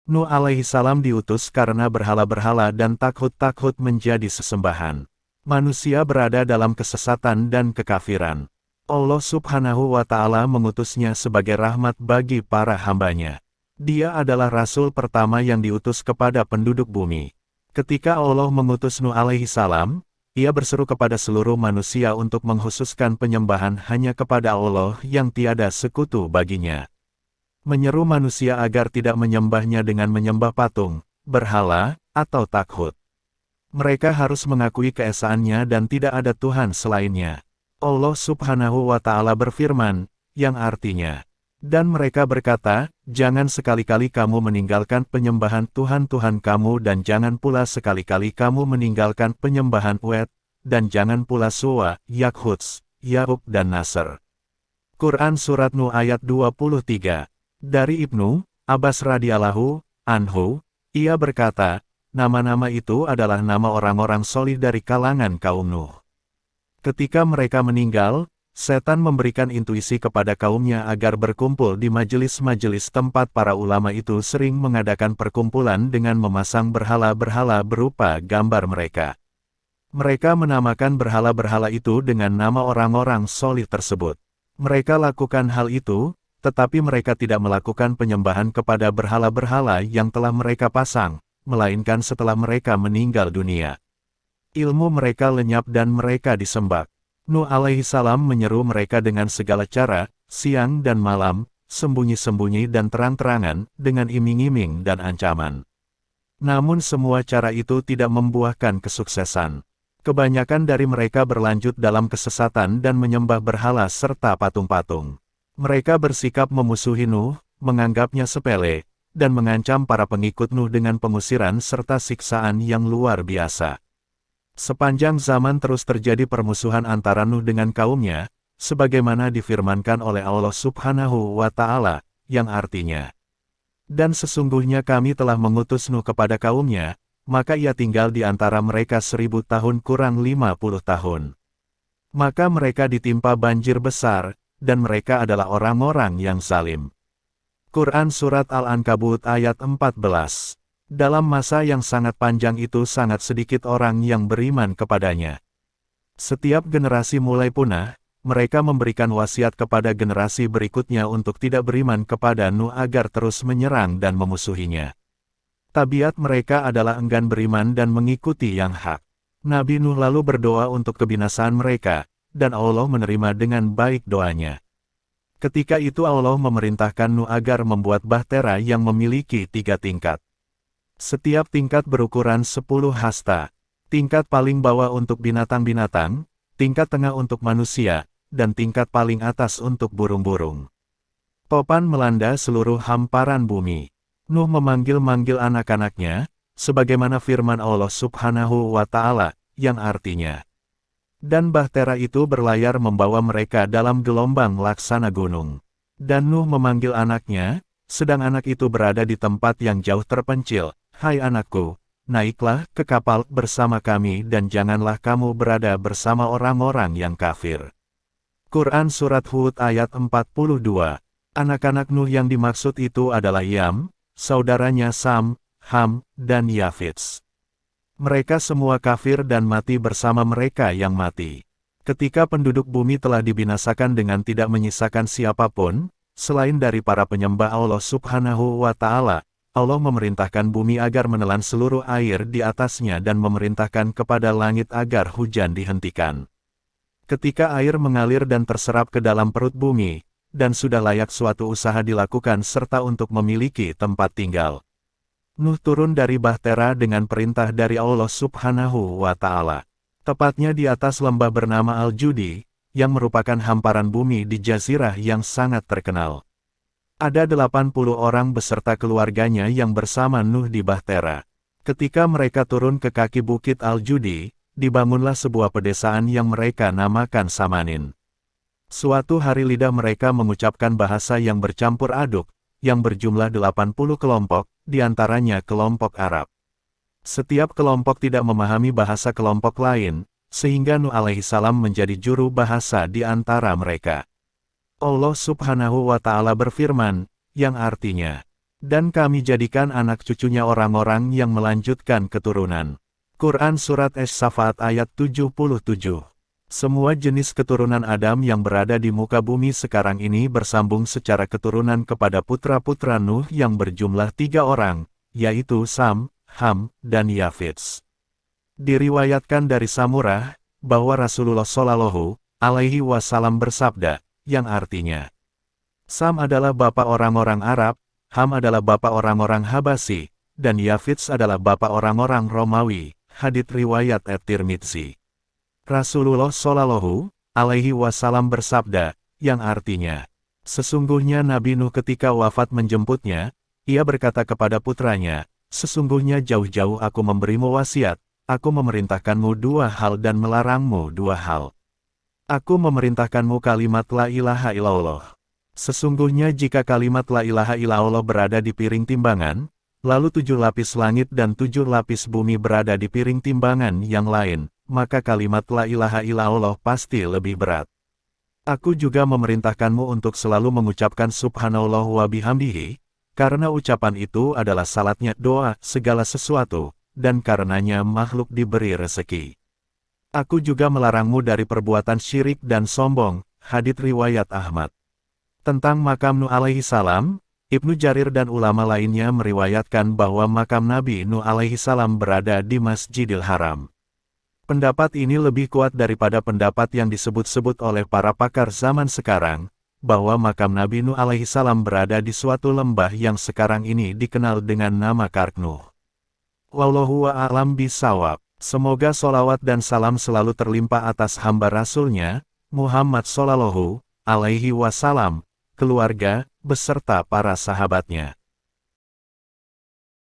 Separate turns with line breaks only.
Nuh alaihi salam diutus karena berhala-berhala dan takut-takut menjadi sesembahan. Manusia berada dalam kesesatan dan kekafiran. Allah subhanahu wa ta'ala mengutusnya sebagai rahmat bagi para hambanya. Dia adalah rasul pertama yang diutus kepada penduduk bumi. Ketika Allah mengutus Nuh alaihi salam, ia berseru kepada seluruh manusia untuk menghususkan penyembahan hanya kepada Allah yang tiada sekutu baginya. Menyeru manusia agar tidak menyembahnya dengan menyembah patung, berhala, atau takhut. Mereka harus mengakui keesaannya dan tidak ada Tuhan selainnya. Allah subhanahu wa ta'ala berfirman, yang artinya, dan mereka berkata, jangan sekali-kali kamu meninggalkan penyembahan Tuhan-Tuhan kamu dan jangan pula sekali-kali kamu meninggalkan penyembahan Wet, dan jangan pula Suwa, Yakhuts, Ya'ub dan Nasr. Quran Surat Nuh ayat 23. Dari Ibnu Abbas radhiyallahu anhu, ia berkata, nama-nama itu adalah nama orang-orang solih dari kalangan kaum Nuh. Ketika mereka meninggal, setan memberikan intuisi kepada kaumnya agar berkumpul di majelis-majelis tempat para ulama itu sering mengadakan perkumpulan dengan memasang berhala-berhala berupa gambar mereka. Mereka menamakan berhala-berhala itu dengan nama orang-orang solih tersebut. Mereka lakukan hal itu, tetapi mereka tidak melakukan penyembahan kepada berhala-berhala yang telah mereka pasang, melainkan setelah mereka meninggal dunia. Ilmu mereka lenyap dan mereka disembah. Nuh alaihi salam menyeru mereka dengan segala cara, siang dan malam, sembunyi-sembunyi dan terang-terangan, dengan iming-iming dan ancaman. Namun semua cara itu tidak membuahkan kesuksesan. Kebanyakan dari mereka berlanjut dalam kesesatan dan menyembah berhala serta patung-patung. Mereka bersikap memusuhi Nuh, menganggapnya sepele, dan mengancam para pengikut Nuh dengan pengusiran serta siksaan yang luar biasa. Sepanjang zaman terus terjadi permusuhan antara Nuh dengan kaumnya, sebagaimana difirmankan oleh Allah subhanahu wa ta'ala, yang artinya, dan sesungguhnya kami telah mengutus Nuh kepada kaumnya, maka ia tinggal di antara mereka 1000 tahun kurang 50 tahun. Maka mereka ditimpa banjir besar, dan mereka adalah orang-orang yang zalim. Quran Surat Al-Ankabut ayat 14. Dalam masa yang sangat panjang itu sangat sedikit orang yang beriman kepadanya. Setiap generasi mulai punah, mereka memberikan wasiat kepada generasi berikutnya untuk tidak beriman kepada Nuh agar terus menyerang dan memusuhinya. Tabiat mereka adalah enggan beriman dan mengikuti yang hak. Nabi Nuh lalu berdoa untuk kebinasaan mereka, dan Allah menerima dengan baik doanya. Ketika itu Allah memerintahkan Nuh agar membuat bahtera yang memiliki 3 tingkat. Setiap tingkat berukuran 10 hasta. Tingkat paling bawah untuk binatang-binatang, tingkat tengah untuk manusia, dan tingkat paling atas untuk burung-burung. Topan melanda seluruh hamparan bumi. Nuh memanggil-manggil anak-anaknya, sebagaimana firman Allah subhanahu wa ta'ala, yang artinya, dan bahtera itu berlayar membawa mereka dalam gelombang laksana gunung. Dan Nuh memanggil anaknya, sedang anak itu berada di tempat yang jauh terpencil. Hai anakku, naiklah ke kapal bersama kami dan janganlah kamu berada bersama orang-orang yang kafir. Quran Surat Hud ayat 42. Anak-anak Nuh yang dimaksud itu adalah Yam, saudaranya Sam, Ham, dan Yafits. Mereka semua kafir dan mati bersama mereka yang mati. Ketika penduduk bumi telah dibinasakan dengan tidak menyisakan siapapun, selain dari para penyembah Allah subhanahu wa ta'ala, Allah memerintahkan bumi agar menelan seluruh air di atasnya dan memerintahkan kepada langit agar hujan dihentikan. Ketika air mengalir dan terserap ke dalam perut bumi, dan sudah layak suatu usaha dilakukan serta untuk memiliki tempat tinggal, Nuh turun dari bahtera dengan perintah dari Allah subhanahu wa ta'ala. Tepatnya di atas lembah bernama Al-Judi, yang merupakan hamparan bumi di jazirah yang sangat terkenal. Ada 80 orang beserta keluarganya yang bersama Nuh di bahtera. Ketika mereka turun ke kaki bukit Al-Judi, dibangunlah sebuah pedesaan yang mereka namakan Samanin. Suatu hari lidah mereka mengucapkan bahasa yang bercampur aduk, yang berjumlah 80 kelompok, di antaranya kelompok Arab. Setiap kelompok tidak memahami bahasa kelompok lain, sehingga Nuh alaihi salam menjadi juru bahasa di antara mereka. Allah subhanahu wa ta'ala berfirman, yang artinya, Dan kami jadikan anak cucunya orang-orang yang melanjutkan keturunan. Quran Surat As-Saffat ayat 77. Semua jenis keturunan Adam yang berada di muka bumi sekarang ini bersambung secara keturunan kepada putra-putra Nuh yang berjumlah 3 orang, yaitu Sam, Ham, dan Yafits. Diriwayatkan dari Samurah, bahwa Rasulullah Shallallahu Alaihi Wasallam bersabda, yang artinya, Sam adalah bapa orang-orang Arab, Ham adalah bapa orang-orang Habasi, dan Yafits adalah bapa orang-orang Romawi. Hadits riwayat At-Tirmidzi. Rasulullah Shallallahu Alaihi Wasallam bersabda, yang artinya, sesungguhnya Nabi Nuh ketika wafat menjemputnya, ia berkata kepada putranya, sesungguhnya jauh-jauh aku memberimu wasiat, aku memerintahkanmu 2 hal dan melarangmu 2 hal. Aku memerintahkanmu kalimat la ilaha illallah. Sesungguhnya jika kalimat la ilaha illallah berada di piring timbangan, lalu 7 lapis langit dan 7 lapis bumi berada di piring timbangan yang lain, maka kalimat la ilaha illallah pasti lebih berat. Aku juga memerintahkanmu untuk selalu mengucapkan subhanallah wa bihamdihi, karena ucapan itu adalah salatnya doa segala sesuatu, dan karenanya makhluk diberi rezeki. Aku juga melarangmu dari perbuatan syirik dan sombong. Hadits riwayat Ahmad. Tentang makam Nuh alaihi salam, Ibnu Jarir dan ulama lainnya meriwayatkan bahwa makam Nabi Nuh alaihi salam berada di Masjidil Haram. Pendapat ini lebih kuat daripada pendapat yang disebut-sebut oleh para pakar zaman sekarang, bahwa makam Nabi Nuh alaihi salam berada di suatu lembah yang sekarang ini dikenal dengan nama Karknuh. Wallahu a'lam bishawab. Semoga solawat dan salam selalu terlimpah atas hamba Rasulnya, Muhammad Shallallahu Alaihi Wasallam, keluarga, beserta para sahabatnya.